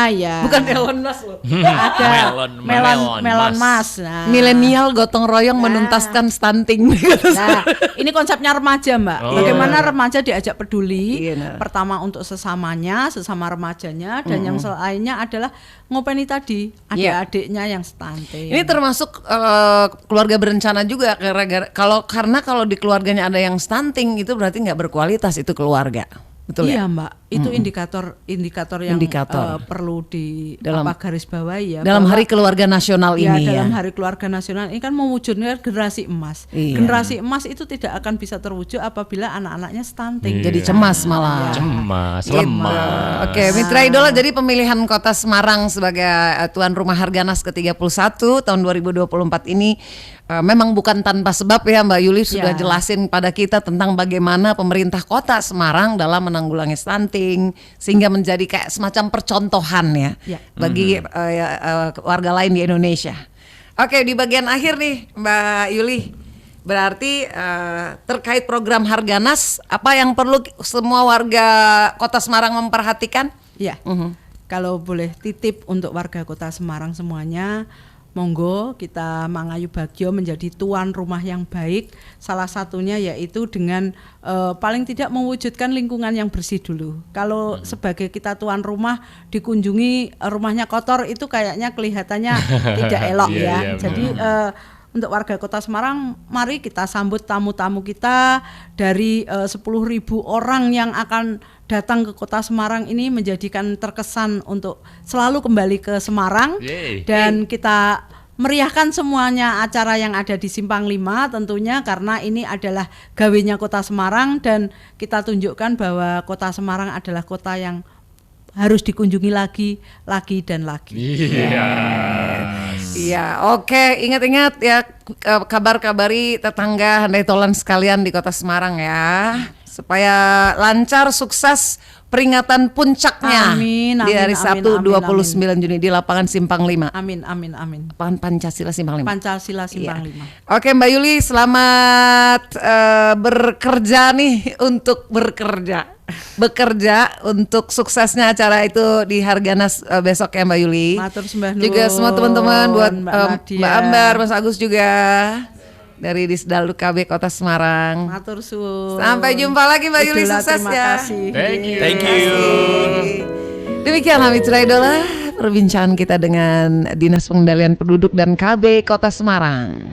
Ya. Bukan Elon Musk loh. Ada melon mas. Nah. Milenial gotong royong menuntaskan stunting. Nah, ini konsepnya remaja, Mbak. Bagaimana remaja diajak peduli? Pertama untuk sesamanya, sesama remajanya, dan yang lainnya adalah ngopeni tadi adik-adiknya yang stunting. Ini termasuk keluarga berencana juga karena kalau di keluarganya ada yang stunting itu berarti nggak berkualitas itu keluarga. Betul iya ya? Mbak, itu indikator yang perlu di garis bawahi ya. Dalam Hari Keluarga Nasional ini ya. Dalam Hari Keluarga Nasional ini kan mewujudkan generasi emas. Generasi emas itu tidak akan bisa terwujud apabila anak-anaknya stunting. Jadi cemas malah. Cemas, lemah. Oke, Mitra Idola, jadi pemilihan Kota Semarang sebagai tuan rumah Harganas ke-31 tahun 2024 ini memang bukan tanpa sebab ya. Mbak Yuli sudah jelasin pada kita tentang bagaimana pemerintah Kota Semarang dalam menanggulangi stunting sehingga menjadi kayak semacam percontohan ya bagi warga lain di Indonesia. Oke, di bagian akhir nih Mbak Yuli, berarti terkait program Harganas, apa yang perlu semua warga Kota Semarang memperhatikan? Ya, kalau boleh titip untuk warga Kota Semarang semuanya, monggo kita mangayu bagyo menjadi tuan rumah yang baik. Salah satunya yaitu dengan paling tidak mewujudkan lingkungan yang bersih dulu. Kalau sebagai kita tuan rumah dikunjungi rumahnya kotor itu kayaknya kelihatannya tidak elok ya. Jadi untuk warga Kota Semarang, mari kita sambut tamu-tamu kita dari 10.000 orang yang akan datang ke Kota Semarang ini menjadikan terkesan untuk selalu kembali ke Semarang. Dan kita meriahkan semuanya acara yang ada di Simpang 5 tentunya, karena ini adalah gawenya Kota Semarang dan kita tunjukkan bahwa Kota Semarang adalah kota yang harus dikunjungi lagi dan lagi. Iya, oke. Ingat-ingat ya, kabar-kabari tetangga handai tolan sekalian di Kota Semarang ya, supaya lancar, sukses peringatan puncaknya di hari Sabtu 29 Juni di lapangan Simpang 5. Amin. Lapangan Pancasila Simpang 5. Pancasila Simpang 5. Oke Mbak Yuli, selamat bekerja nih untuk bekerja untuk suksesnya acara itu di Harganas besok ya Mbak Yuli. Matur sembah nuwun. Juga semua teman-teman buat Mbak Ambar, Mas Agus juga dari Disdaluk KB Kota Semarang. Matur suwun. Sampai jumpa lagi Mbak Yuli, sukses terima ya. kasih. Thank you. Demikianlah Mitra Idola, perbincangan kita dengan Dinas Pengendalian Penduduk dan KB Kota Semarang.